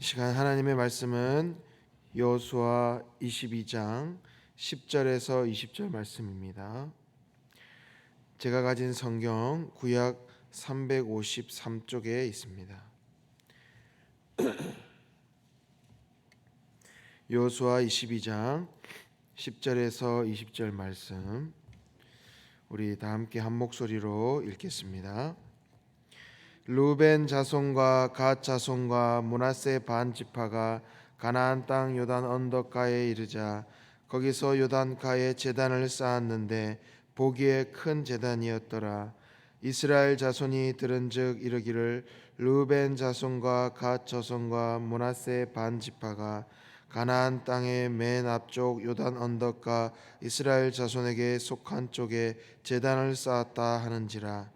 시간 하나님의 말씀은 여호수아 22장 10절에서 20절 말씀입니다. 제가 가진 성경 구약 353쪽에 있습니다. 여호수아 22장 10절에서 20절 말씀 우리 다 함께 한 목소리로 읽겠습니다. 르우벤 자손과 갓 자손과 므낫세 반 지파가 가나안 땅 요단 언덕가에 이르자 거기서 요단가에 제단을 쌓았는데 보기에 큰 제단이었더라. 이스라엘 자손이 들은즉 이르기를 르우벤 자손과 갓 자손과 므낫세 반 지파가 가나안 땅의 맨 앞쪽 요단 언덕가 이스라엘 자손에게 속한 쪽에 제단을 쌓았다 하는지라.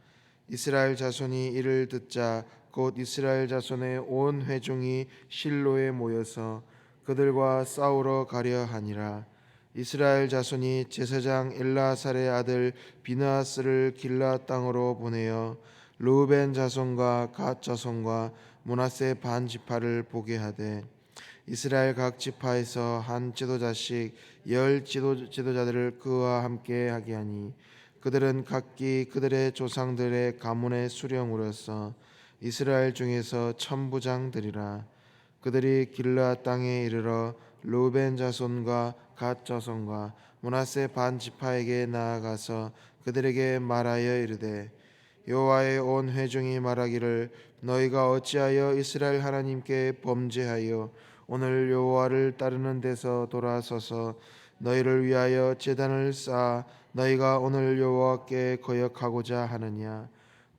이스라엘 자손이 이를 듣자 곧 이스라엘 자손의 온 회중이 실로에 모여서 그들과 싸우러 가려 하니라. 이스라엘 자손이 제사장 엘라살의 아들 비느하스를 길라 땅으로 보내어 르우벤 자손과 갓 자손과 므낫세 반 지파를 보게 하되 이스라엘 각 지파에서 한 지도자씩 10 지도자들을 그와 함께 하게 하니 그들은 각기 그들의 조상들의 가문의 수령으로서 이스라엘 중에서 천부장들이라. 그들이 길르앗 땅에 이르러 르우벤 자손과 갓 자손과 므낫세 반 지파에게 나아가서 그들에게 말하여 이르되 여호와의 온 회중이 말하기를 너희가 어찌하여 이스라엘 하나님께 범죄하여 오늘 여호와를 따르는 데서 돌아서서 너희를 위하여 제단을 쌓아 너희가 오늘 여호와께 거역하고자 하느냐.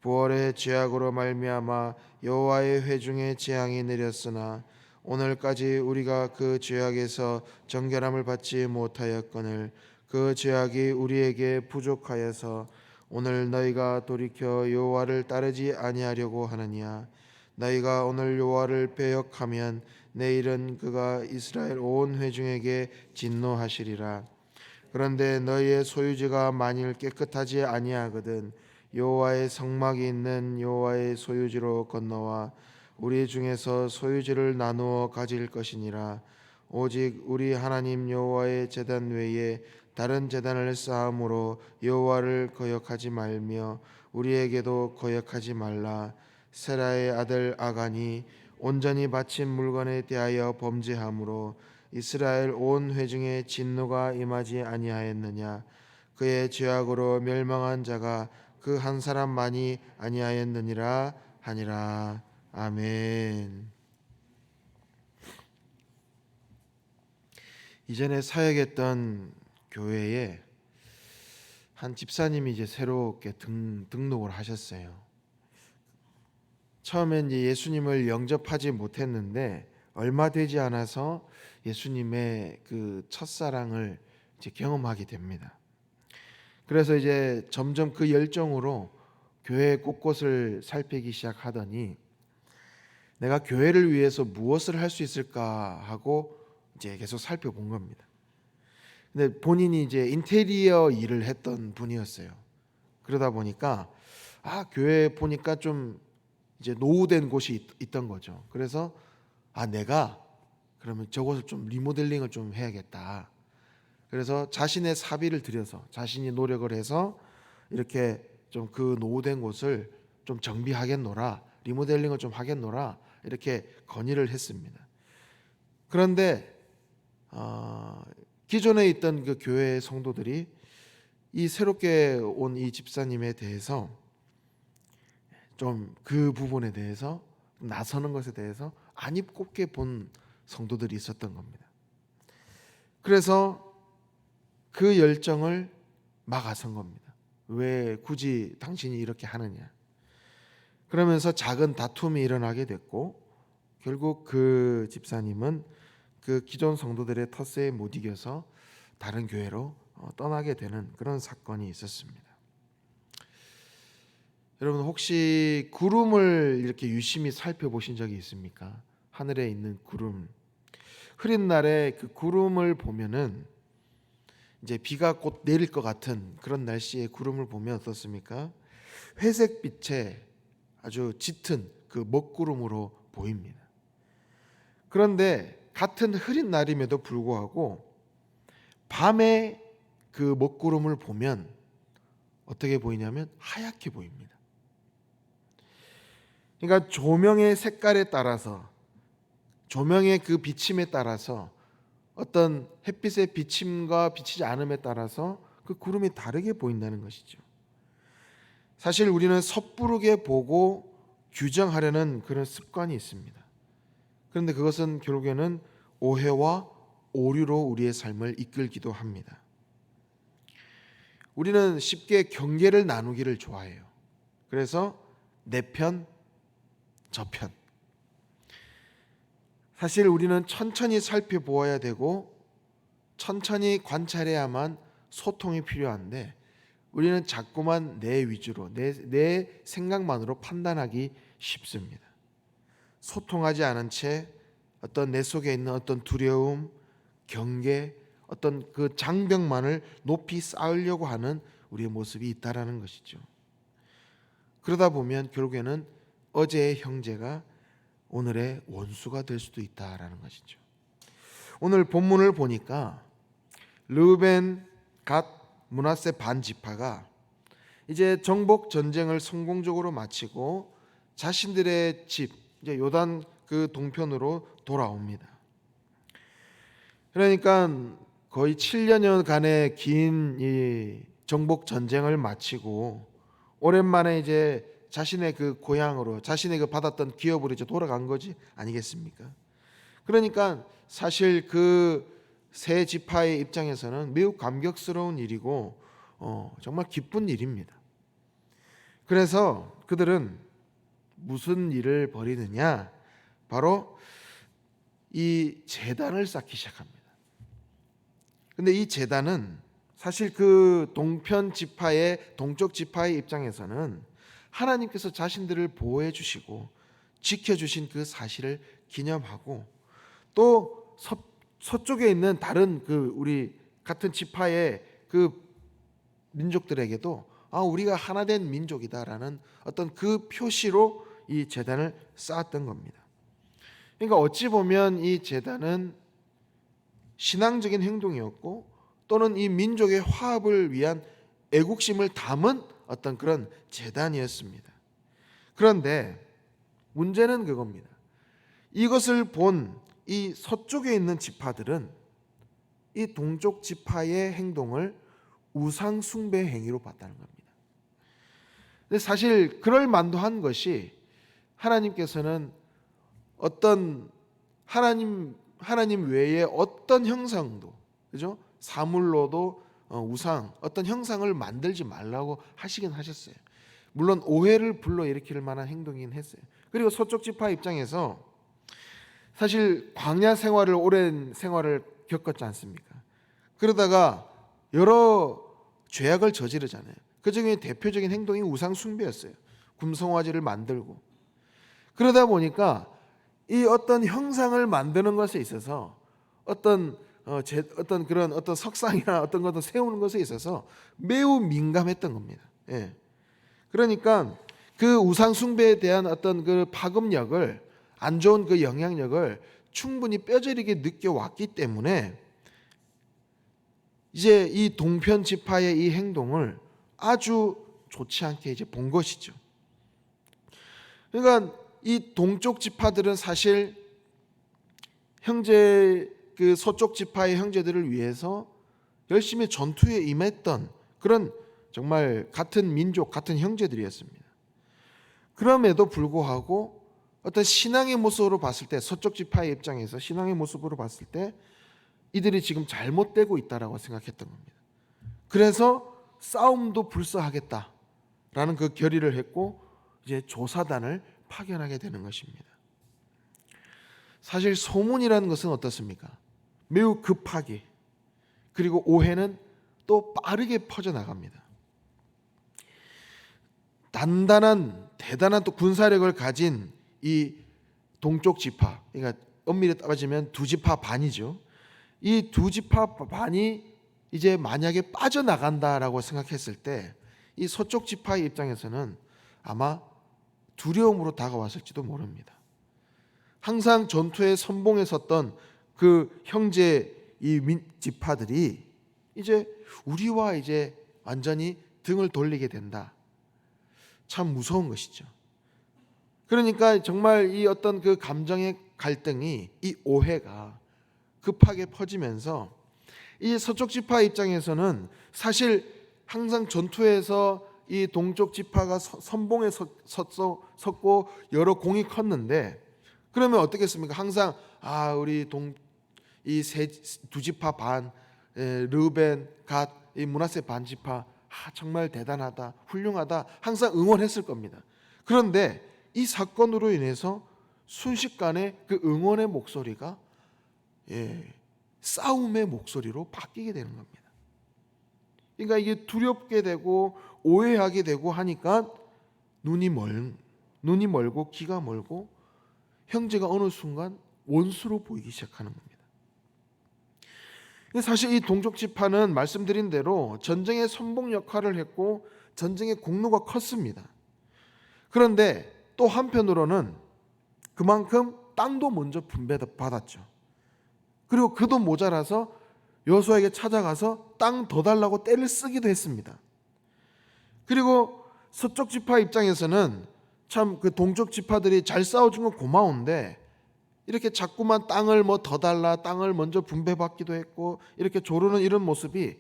부월의 죄악으로 말미암아 여호와의 회중에 재앙이 내렸으나 오늘까지 우리가 그 죄악에서 정결함을 받지 못하였거늘 그 죄악이 우리에게 부족하여서 오늘 너희가 돌이켜 여호와를 따르지 아니하려고 하느냐. 너희가 오늘 여호와를 배역하면 내일은 그가 이스라엘 온 회중에게 진노하시리라. 그런데 너희의 소유지가 만일 깨끗하지 아니하거든 여호와의 성막이 있는 여호와의 소유지로 건너와 우리 중에서 소유지를 나누어 가질 것이니라. 오직 우리 하나님 여호와의 제단 외에 다른 제단을 쌓음으로 여호와를 거역하지 말며 우리에게도 거역하지 말라. 세라의 아들 아간이 온전히 바친 물건에 대하여 범죄함으로 이스라엘 온 회중의 진노가 임하지 아니하였느냐. 그의 죄악으로 멸망한 자가 그 한 사람만이 아니하였느니라 하니라. 아멘. 이전에 사역했던 교회에 한 집사님이 이제 새롭게 등록을 하셨어요. 처음엔 이제 예수님을 영접하지 못했는데 얼마 되지 않아서 예수님의 그 첫사랑을 이제 경험하게 됩니다. 그래서 이제 점점 그 열정으로 교회 곳곳을 살피기 시작하더니 내가 교회를 위해서 무엇을 할 수 있을까 하고 이제 계속 살펴본 겁니다. 근데 본인이 이제 인테리어 일을 했던 분이었어요. 그러다 보니까 교회 보니까 좀 이제 노후된 곳이 있던 거죠. 그래서 내가 그러면 저곳을 좀 리모델링을 좀 해야겠다. 그래서 자신의 사비를 들여서 자신이 노력을 해서 이렇게 좀 그 노후된 곳을 좀 정비하겠노라, 리모델링을 좀 하겠노라 이렇게 건의를 했습니다. 그런데 기존에 있던 그 교회 성도들이 이 새롭게 온 이 집사님에 대해서 좀 그 부분에 대해서 나서는 것에 대해서 안 입곱게 본 성도들이 있었던 겁니다. 그래서 그 열정을 막아선 겁니다. 왜 굳이 당신이 이렇게 하느냐. 그러면서 작은 다툼이 일어나게 됐고 결국 그 집사님은 그 기존 성도들의 텃세에 못 이겨서 다른 교회로 떠나게 되는 그런 사건이 있었습니다. 여러분 혹시 구름을 이렇게 유심히 살펴보신 적이 있습니까? 하늘에 있는 구름. 흐린 날에 그 구름을 보면은 이제 비가 곧 내릴 것 같은 그런 날씨에 구름을 보면 어떻습니까? 회색 빛에 아주 짙은 그 먹구름으로 보입니다. 그런데 같은 흐린 날임에도 불구하고 밤에 그 먹구름을 보면 어떻게 보이냐면 하얗게 보입니다. 그러니까 조명의 색깔에 따라서, 조명의 그 비침에 따라서, 어떤 햇빛의 비침과 비치지 않음에 따라서 그 구름이 다르게 보인다는 것이죠. 사실 우리는 섣부르게 보고 규정하려는 그런 습관이 있습니다. 그런데 그것은 결국에는 오해와 오류로 우리의 삶을 이끌기도 합니다. 우리는 쉽게 경계를 나누기를 좋아해요. 그래서 내 편, 저 편. 사실 우리는 천천히 살펴보아야 되고 천천히 관찰해야만 소통이 필요한데, 우리는 자꾸만 내 위주로, 내 생각만으로 판단하기 쉽습니다. 소통하지 않은 채 어떤 내 속에 있는 어떤 두려움, 경계, 어떤 그 장벽만을 높이 쌓으려고 하는 우리의 모습이 있다라는 것이죠. 그러다 보면 결국에는 어제의 형제가 오늘의 원수가 될 수도 있다라는 것이죠. 오늘 본문을 보니까 르우벤, 갓, 므낫세 반 지파가 이제 정복 전쟁을 성공적으로 마치고 자신들의 집, 이제 요단 그 동편으로 돌아옵니다. 그러니까 거의 7년여간의 긴 이 정복 전쟁을 마치고 오랜만에 이제 자신의 그 고향으로, 자신의 그 받았던 기업으로 이제 돌아간 거지 아니겠습니까? 그러니까 사실 그 세 지파의 입장에서는 매우 감격스러운 일이고 정말 기쁜 일입니다. 그래서 그들은 무슨 일을 벌이느냐? 바로 이 제단을 쌓기 시작합니다. 근데 이 제단은 사실 그 동편 지파의, 동쪽 지파의 입장에서는 하나님께서 자신들을 보호해 주시고 지켜주신 그 사실을 기념하고, 또 서쪽에 있는 다른 그 우리 같은 지파의 그 민족들에게도 우리가 하나된 민족이다라는 어떤 그 표시로 이 제단을 쌓았던 겁니다. 그러니까 어찌 보면 이 제단은 신앙적인 행동이었고, 또는 이 민족의 화합을 위한 애국심을 담은 어떤 그런 제단이었습니다. 그런데 문제는 그겁니다. 이것을 본 이 서쪽에 있는 지파들은 이 동쪽 지파의 행동을 우상 숭배 행위로 봤다는 겁니다. 근데 사실 그럴 만도 한 것이, 하나님께서는 어떤 하나님 외에 어떤 형상도, 그죠? 사물로도 우상, 어떤 형상을 만들지 말라고 하시긴 하셨어요. 물론 오해를 불러일으킬 만한 행동이긴 했어요. 그리고 서쪽 지파 입장에서 사실 광야 생활을, 오랜 생활을 겪었지 않습니까? 그러다가 여러 죄악을 저지르잖아요. 그 중에 대표적인 행동이 우상 숭배였어요. 금송아지를 만들고. 그러다 보니까 이 어떤 형상을 만드는 것에 있어서 어떤 그런 어떤 석상이나 어떤 것을 세우는 것에 있어서 매우 민감했던 겁니다. 예. 그러니까 그 우상 숭배에 대한 어떤 그 파급력을, 안 좋은 그 영향력을 충분히 뼈저리게 느껴왔기 때문에 이제 이 동편 지파의 이 행동을 아주 좋지 않게 이제 본 것이죠. 그러니까 이 동쪽 지파들은 사실 그 서쪽 지파의 형제들을 위해서 열심히 전투에 임했던 그런 정말 같은 민족, 같은 형제들이었습니다. 그럼에도 불구하고 어떤 신앙의 모습으로 봤을 때, 서쪽 지파의 입장에서 신앙의 모습으로 봤을 때 이들이 지금 잘못되고 있다라고 생각했던 겁니다. 그래서 싸움도 불사하겠다라는 그 결의를 했고, 이제 조사단을 파견하게 되는 것입니다. 사실 소문이라는 것은 어떻습니까? 매우 급하게, 그리고 오해는 또 빠르게 퍼져나갑니다. 대단한 또 군사력을 가진 이 동쪽 지파, 그러니까 엄밀히 따지면 두 지파 반이죠. 이 두 지파 반이 이제 만약에 빠져나간다라고 생각했을 때 이 서쪽 지파의 입장에서는 아마 두려움으로 다가왔을지도 모릅니다. 항상 전투에 선봉에 섰던 그 형제 이 지파들이 이제 우리와 이제 완전히 등을 돌리게 된다. 참 무서운 것이죠. 그러니까 정말 이 어떤 그 감정의 갈등이, 이 오해가 급하게 퍼지면서 이 서쪽 지파 입장에서는 사실 항상 전투에서 이 동쪽 지파가 선봉에 섰고 여러 공이 컸는데, 그러면 어떻겠습니까? 항상 우리 이 두 지파 반, 르우벤, 갓, 이 므낫세 반 지파 정말 대단하다, 훌륭하다 항상 응원했을 겁니다. 그런데 이 사건으로 인해서 순식간에 그 응원의 목소리가 싸움의 목소리로 바뀌게 되는 겁니다. 그러니까 이게 두렵게 되고 오해하게 되고 하니까 눈이 멀고 귀가 멀고 형제가 어느 순간 원수로 보이기 시작하는 겁니다. 사실 이 동쪽 지파는 말씀드린 대로 전쟁의 선봉 역할을 했고 전쟁의 공로가 컸습니다. 그런데 또 한편으로는 그만큼 땅도 먼저 분배받았죠. 그리고 그도 모자라서 여호수아에게 찾아가서 땅 더 달라고 떼를 쓰기도 했습니다. 그리고 서쪽 지파 입장에서는 참 그 동쪽 지파들이 잘 싸워준 건 고마운데 이렇게 자꾸만 땅을 더 달라, 땅을 먼저 분배받기도 했고 이렇게 조르는 이런 모습이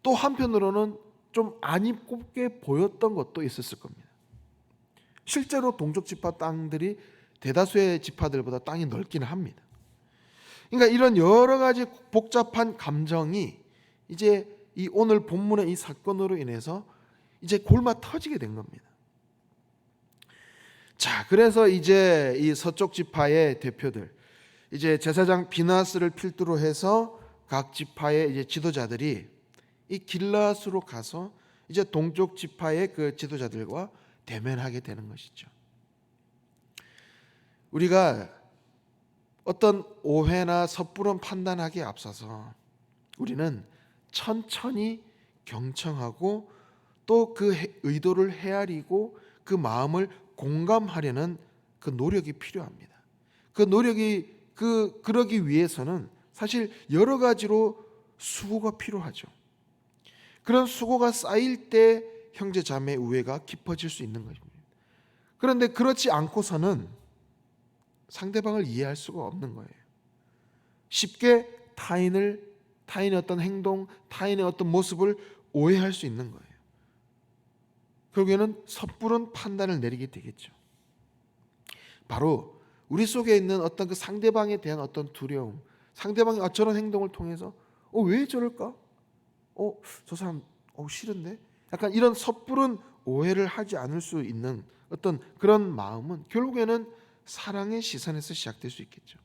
또 한편으로는 좀 안 입곱게 보였던 것도 있었을 겁니다. 실제로 동쪽 지파 땅들이 대다수의 지파들보다 땅이 넓기는 합니다. 그러니까 이런 여러 가지 복잡한 감정이 이제 이 오늘 본문의 이 사건으로 인해서 이제 골마 터지게 된 겁니다. 자, 그래서 이제 이 서쪽 지파의 대표들, 이제 제사장 비나스를 필두로 해서 각 지파의 이제 지도자들이 이 길라앗으로 가서 이제 동쪽 지파의 그 지도자들과 대면하게 되는 것이죠. 우리가 어떤 오해나 섣부른 판단하기에 앞서서 우리는 천천히 경청하고 또 그 의도를 헤아리고 그 마음을 공감하려는 그 노력이 필요합니다. 그 노력이 그러기 위해서는 사실 여러 가지로 수고가 필요하죠. 그런 수고가 쌓일 때 형제 자매 우애가 깊어질 수 있는 것입니다. 그런데 그렇지 않고서는 상대방을 이해할 수가 없는 거예요. 쉽게 타인의 어떤 행동, 타인의 어떤 모습을 오해할 수 있는 거예요. 결국에는 섣부른 판단을 내리게 되겠죠. 바로 우리 속에 있는 어떤 그 상대방에 대한 어떤 두려움, 상대방이 저런 행동을 통해서 왜 저럴까? 저 사람 싫은데? 약간 이런 섣부른 오해를 하지 않을 수 있는 어떤 그런 마음은 결국에는 사랑의 시선에서 시작될 수 있겠죠.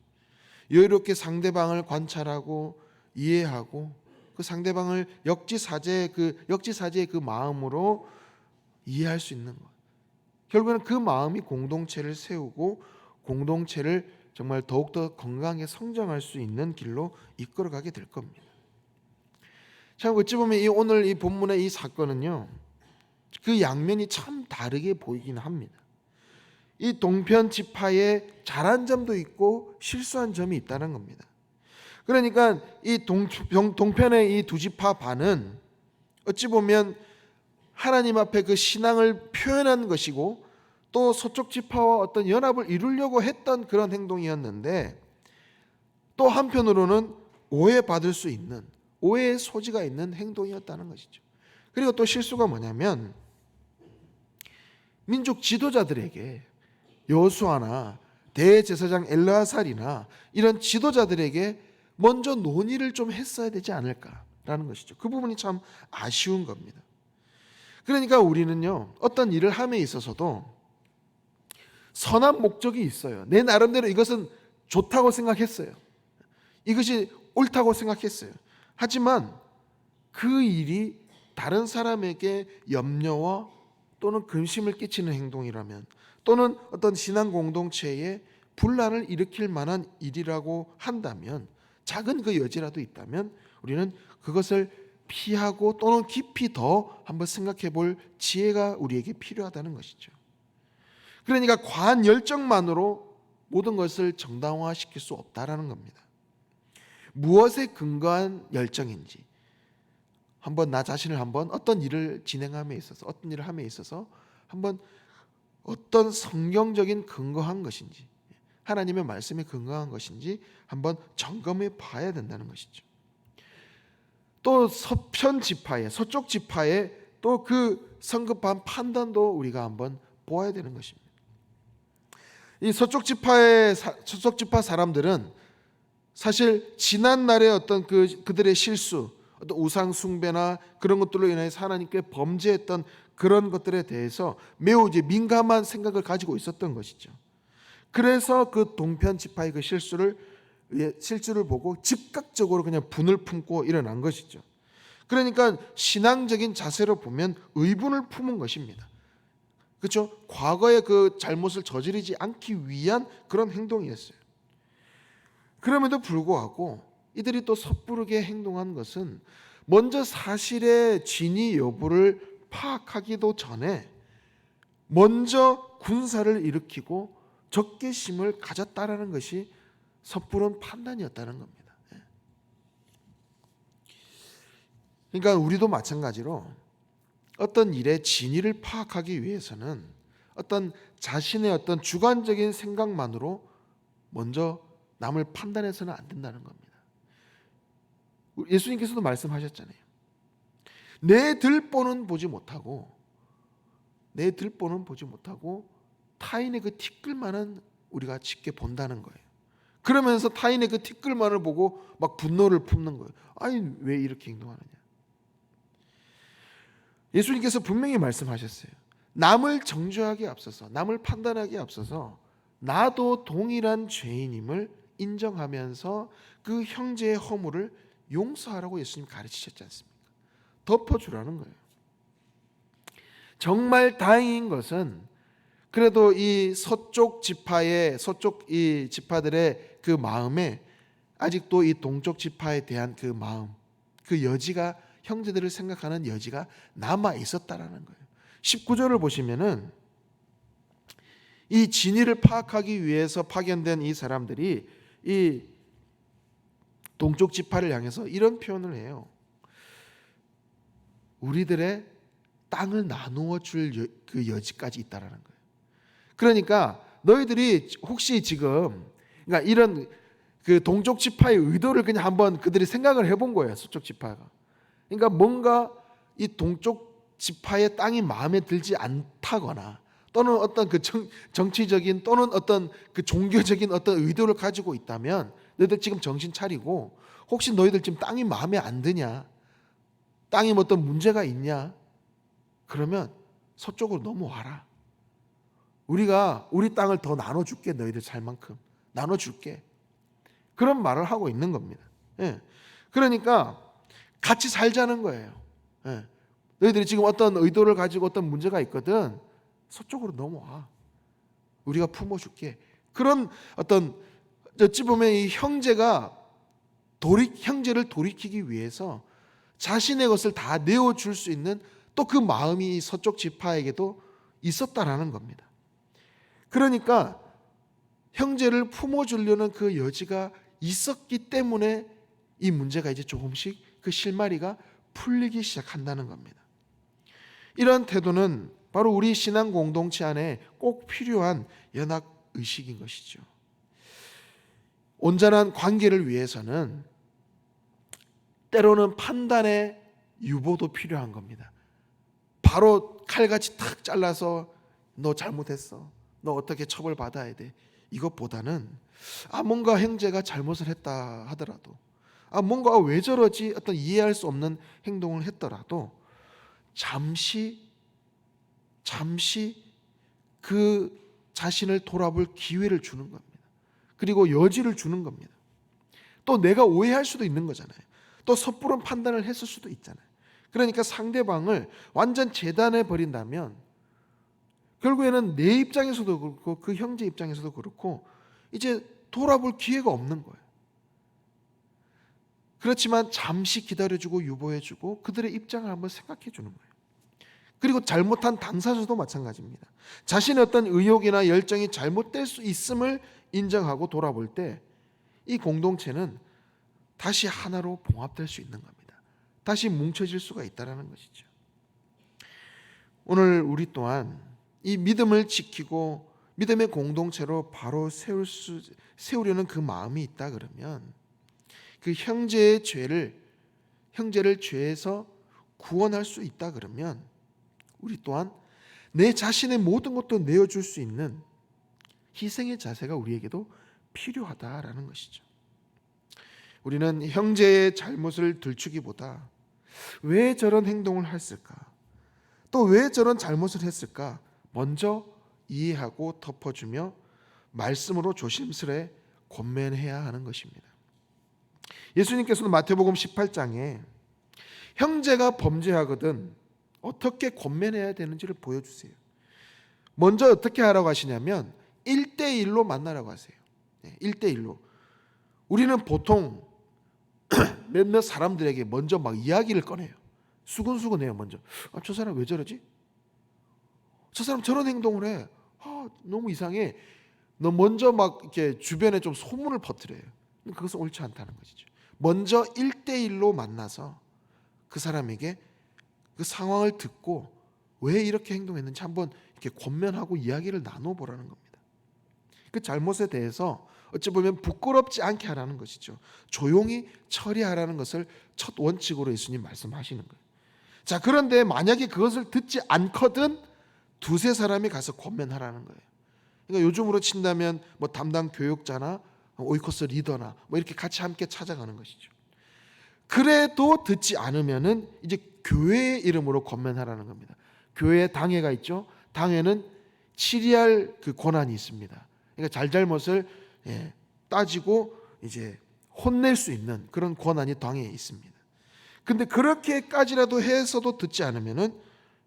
여유롭게 상대방을 관찰하고 이해하고 그 상대방을 역지사지의 그 마음으로 이해할 수 있는 것. 결국에는 그 마음이 공동체를 세우고 공동체를 정말 더욱더 건강하게 성장할 수 있는 길로 이끌어가게 될 겁니다. 참 어찌 보면 오늘 이 본문의 이 사건은요, 그 양면이 참 다르게 보이긴 합니다. 이 동편 지파에 잘한 점도 있고 실수한 점이 있다는 겁니다. 그러니까 이 동편의 이 두 지파 반은 어찌 보면 하나님 앞에 그 신앙을 표현한 것이고 또 서쪽 지파와 어떤 연합을 이루려고 했던 그런 행동이었는데, 또 한편으로는 오해받을 수 있는, 오해의 소지가 있는 행동이었다는 것이죠. 그리고 또 실수가 뭐냐면 민족 지도자들에게, 여호수아나 대제사장 엘르아살이나 이런 지도자들에게 먼저 논의를 좀 했어야 되지 않을까라는 것이죠. 그 부분이 참 아쉬운 겁니다. 그러니까 우리는요, 어떤 일을 함에 있어서도 선한 목적이 있어요. 내 나름대로 이것은 좋다고 생각했어요. 이것이 옳다고 생각했어요. 하지만 그 일이 다른 사람에게 염려와 또는 근심을 끼치는 행동이라면, 또는 어떤 신앙 공동체에 분란을 일으킬 만한 일이라고 한다면, 작은 그 여지라도 있다면 우리는 그것을 피하고 또는 깊이 더 한번 생각해 볼 지혜가 우리에게 필요하다는 것이죠. 그러니까 과한 열정만으로 모든 것을 정당화시킬 수 없다라는 겁니다. 무엇에 근거한 열정인지, 한번 나 자신을 한번 어떤 일을 진행함에 있어서, 어떤 일을 함에 있어서 한번 어떤 성경적인 근거한 것인지, 하나님의 말씀에 근거한 것인지 한번 점검해 봐야 된다는 것이죠. 또 서편 지파의, 서쪽 지파의 또 그 성급한 판단도 우리가 한번 보아야 되는 것입니다. 이 서쪽 지파 사람들은 사실 지난 날의 어떤 그들의 실수, 어떤 우상 숭배나 그런 것들로 인해서 하나님께 범죄했던 그런 것들에 대해서 매우 이제 민감한 생각을 가지고 있었던 것이죠. 그래서 그 동편 지파의 그 실수를 보고 즉각적으로 그냥 분을 품고 일어난 것이죠. 그러니까 신앙적인 자세로 보면 의분을 품은 것입니다. 그렇죠? 과거의 그 잘못을 저지르지 않기 위한 그런 행동이었어요. 그럼에도 불구하고 이들이 또 섣부르게 행동한 것은 먼저 사실의 진위 여부를 파악하기도 전에 먼저 군사를 일으키고 적개심을 가졌다라는 것이 섣부른 판단이었다는 겁니다. 그러니까 우리도 마찬가지로 어떤 일의 진위를 파악하기 위해서는 어떤 자신의 어떤 주관적인 생각만으로 먼저 남을 판단해서는 안 된다는 겁니다. 예수님께서도 말씀하셨잖아요. 내 들보는 보지 못하고 타인의 그 티끌만은 우리가 쉽게 본다는 거예요. 그러면서 타인의 그 티끌만을 보고 막 분노를 품는 거예요. 아니 왜 이렇게 행동하느냐. 예수님께서 분명히 말씀하셨어요. 남을 정죄하기에 앞서서, 남을 판단하기에 앞서서 나도 동일한 죄인임을 인정하면서 그 형제의 허물을 용서하라고 예수님 가르치셨지 않습니까? 덮어주라는 거예요. 정말 다행인 것은 그래도 이 서쪽 이 지파들의 그 마음에 아직도 이 동쪽 지파에 대한 그 마음, 그 여지가, 형제들을 생각하는 여지가 남아 있었다라는 거예요. 19절을 보시면은 이 진위를 파악하기 위해서 파견된 이 사람들이 이 동쪽 지파를 향해서 이런 표현을 해요. 우리들의 땅을 나누어 줄 그 여지까지 있다라는 거예요. 그러니까 너희들이 혹시 지금, 그러니까 이런 그 동쪽 지파의 의도를 그냥 한번 그들이 생각을 해본 거예요. 서쪽 지파가. 그러니까 뭔가 이 동쪽 지파의 땅이 마음에 들지 않다거나 또는 어떤 그 정치적인 또는 어떤 그 종교적인 어떤 의도를 가지고 있다면 너희들 지금 정신 차리고, 혹시 너희들 지금 땅이 마음에 안 드냐, 땅이 뭐 어떤 문제가 있냐, 그러면 서쪽으로 넘어와라. 우리가 우리 땅을 더 나눠줄게. 너희들 살 만큼 나눠줄게. 그런 말을 하고 있는 겁니다. 그러니까 같이 살자는 거예요. 너희들이 지금 어떤 의도를 가지고 어떤 문제가 있거든, 서쪽으로 넘어와. 우리가 품어줄게. 그런 어떤, 어찌 보면 이 형제가 형제를 돌이키기 위해서 자신의 것을 다 내어줄 수 있는 또 그 마음이 서쪽 지파에게도 있었다라는 겁니다. 그러니까 형제를 품어주려는 그 여지가 있었기 때문에 이 문제가 이제 조금씩 그 실마리가 풀리기 시작한다는 겁니다. 이런 태도는 바로 우리 신앙 공동체 안에 꼭 필요한 연합의식인 것이죠. 온전한 관계를 위해서는 때로는 판단의 유보도 필요한 겁니다. 바로 칼같이 탁 잘라서 너 잘못했어, 너 어떻게 처벌받아야 돼, 이것보다는 뭔가 형제가 잘못을 했다 하더라도, 뭔가 왜 저러지, 어떤 이해할 수 없는 행동을 했더라도 잠시 그 자신을 돌아볼 기회를 주는 겁니다. 그리고 여지를 주는 겁니다. 또 내가 오해할 수도 있는 거잖아요. 또 섣부른 판단을 했을 수도 있잖아요. 그러니까 상대방을 완전 재단해 버린다면 결국에는 내 입장에서도 그렇고 그 형제 입장에서도 그렇고 이제 돌아볼 기회가 없는 거예요. 그렇지만 잠시 기다려주고 유보해주고 그들의 입장을 한번 생각해 주는 거예요. 그리고 잘못한 당사자도 마찬가지입니다. 자신의 어떤 의욕이나 열정이 잘못될 수 있음을 인정하고 돌아볼 때 이 공동체는 다시 하나로 봉합될 수 있는 겁니다. 다시 뭉쳐질 수가 있다는 것이죠. 오늘 우리 또한 이 믿음을 지키고 믿음의 공동체로 바로 세우려는 그 마음이 있다 그러면 그 형제를 죄에서 구원할 수 있다 그러면 우리 또한 내 자신의 모든 것도 내어줄 수 있는 희생의 자세가 우리에게도 필요하다라는 것이죠. 우리는 형제의 잘못을 들추기보다 왜 저런 행동을 했을까? 또 왜 저런 잘못을 했을까? 먼저 이해하고 덮어주며 말씀으로 조심스레 권면해야 하는 것입니다. 예수님께서는 마태복음 18장에 형제가 범죄하거든 어떻게 권면해야 되는지를 보여주세요. 먼저 어떻게 하라고 하시냐면 1대1로 만나라고 하세요. 1대1로. 우리는 보통 몇몇 사람들에게 먼저 막 이야기를 꺼내요. 수근수근해요. 먼저. 저 사람 왜 저러지? 저 사람 저런 행동을 해. 너무 이상해. 너 먼저 막 이렇게 주변에 좀 소문을 퍼뜨려요. 그것은 옳지 않다는 것이죠. 먼저 1대1로 만나서 그 사람에게 그 상황을 듣고 왜 이렇게 행동했는지 한번 이렇게 권면하고 이야기를 나눠보라는 겁니다. 그 잘못에 대해서 어찌 보면 부끄럽지 않게 하라는 것이죠. 조용히 처리하라는 것을 첫 원칙으로 예수님 말씀하시는 거예요. 자, 그런데 만약에 그것을 듣지 않거든 두세 사람이 가서 권면하라는 거예요. 그러니까 요즘으로 친다면 뭐 담당 교육자나 오이코스 리더나 뭐 이렇게 같이 함께 찾아가는 것이죠. 그래도 듣지 않으면은 이제 교회의 이름으로 권면하라는 겁니다. 교회에 당회가 있죠. 당회는 치리할 그 권한이 있습니다. 그러니까 잘잘못을 따지고 이제 혼낼 수 있는 그런 권한이 당회에 있습니다. 근데 그렇게까지라도 해서도 듣지 않으면은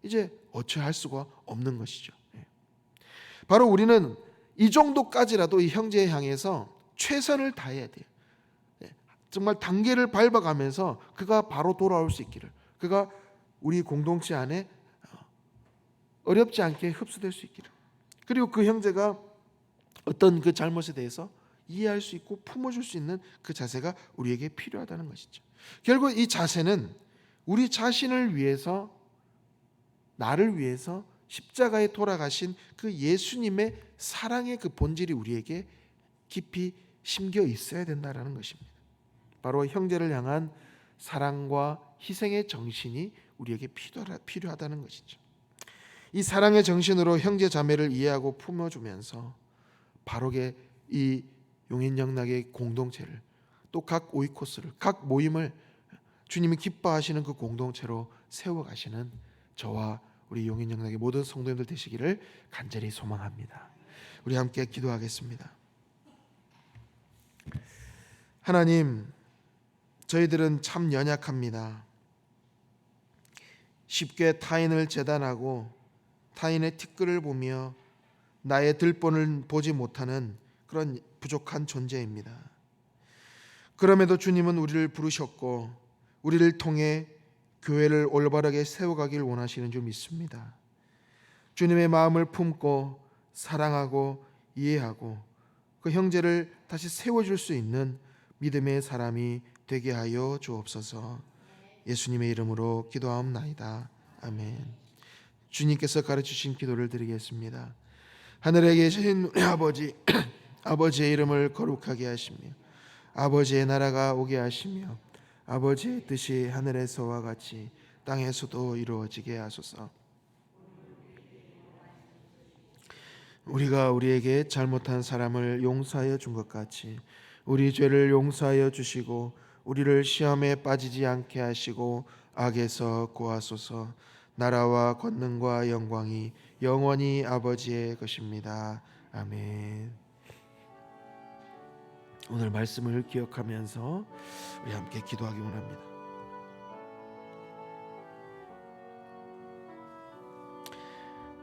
이제 어찌할 수가 없는 것이죠. 바로 우리는 이 정도까지라도 이 형제에 향해서 최선을 다해야 돼요. 정말 단계를 밟아가면서 그가 바로 돌아올 수 있기를, 그가 우리 공동체 안에 어렵지 않게 흡수될 수 있기를, 그리고 그 형제가 어떤 그 잘못에 대해서 이해할 수 있고 품어줄 수 있는 그 자세가 우리에게 필요하다는 것이죠. 결국 이 자세는 우리 자신을 위해서, 나를 위해서 십자가에 돌아가신 그 예수님의 사랑의 그 본질이 우리에게 깊이 심겨 있어야 된다는 것입니다. 바로 형제를 향한 사랑과 희생의 정신이 우리에게 필요하다는 것이죠. 이 사랑의 정신으로 형제 자매를 이해하고 품어주면서 바로게 이 용인영락의 공동체를, 또 각 오이코스를, 각 모임을 주님이 기뻐하시는 그 공동체로 세워가시는 저와 우리 용인영락의 모든 성도님들 되시기를 간절히 소망합니다. 우리 함께 기도하겠습니다. 하나님, 저희들은 참 연약합니다. 쉽게 타인을 재단하고 타인의 티끌을 보며 나의 들본을 보지 못하는 그런 부족한 존재입니다. 그럼에도 주님은 우리를 부르셨고 우리를 통해 교회를 올바르게 세워가길 원하시는 줄 믿습니다. 주님의 마음을 품고 사랑하고 이해하고 그 형제를 다시 세워줄 수 있는 믿음의 사람이 되게 하여 주옵소서. 예수님의 이름으로 기도하옵나이다. 아멘. 주님께서 가르치신 기도를 드리겠습니다. 하늘에 계신 우리 아버지, 아버지의 이름을 거룩하게 하시며 아버지의 나라가 오게 하시며 아버지의 뜻이 하늘에서와 같이 땅에서도 이루어지게 하소서. 우리가 우리에게 잘못한 사람을 용서하여 준 것 같이 우리 죄를 용서하여 주시고 우리를 시험에 빠지지 않게 하시고 악에서 구하소서. 나라와 권능과 영광이 영원히 아버지의 것입니다. 아멘. 오늘 말씀을 기억하면서 우리 함께 기도하기 원합니다.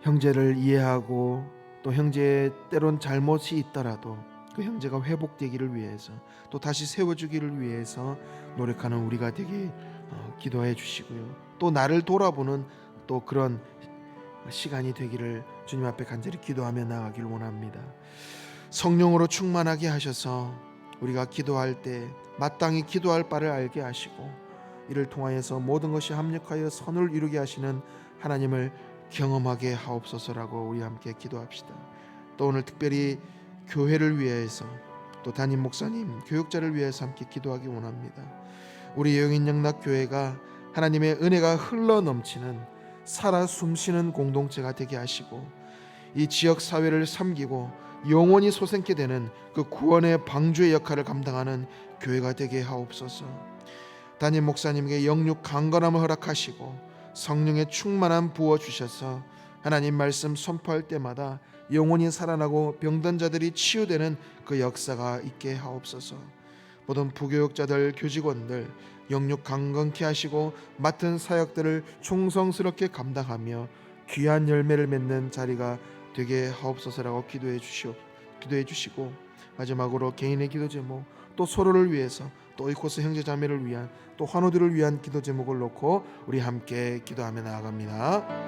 형제를 이해하고 또 형제의 때론 잘못이 있더라도 그 형제가 회복되기를 위해서 또 다시 세워주기를 위해서 노력하는 우리가 되게 기도해 주시고요. 또 나를 돌아보는 또 그런 시간이 되기를 주님 앞에 간절히 기도하며 나아가길 원합니다. 성령으로 충만하게 하셔서 우리가 기도할 때 마땅히 기도할 바를 알게 하시고 이를 통하여서 모든 것이 합력하여 선을 이루게 하시는 하나님을 경험하게 하옵소서라고 우리 함께 기도합시다. 또 오늘 특별히 교회를 위해서 또 담임 목사님, 교육자를 위해서 함께 기도하기 원합니다. 우리 영인영락교회가 하나님의 은혜가 흘러 넘치는 살아 숨쉬는 공동체가 되게 하시고 이 지역 사회를 섬기고 영원히 솟게 되는 그 구원의 방주의 역할을 감당하는 교회가 되게 하옵소서. 담임 목사님에게 영육 강건함을 허락하시고 성령의 충만함 부어 주셔서 하나님 말씀 선포할 때마다 영원히 살아나고 병든 자들이 치유되는 그 역사가 있게 하옵소서. 모든 부교육자들, 교직원들 영육 강건케 하시고 맡은 사역들을 충성스럽게 감당하며 귀한 열매를 맺는 자리가 되게 하옵소서라고 기도해 주시고 마지막으로 개인의 기도 제목 또 서로를 위해서 또 이코스 형제 자매를 위한 또 환우들을 위한 기도 제목을 놓고 우리 함께 기도하며 나아갑니다.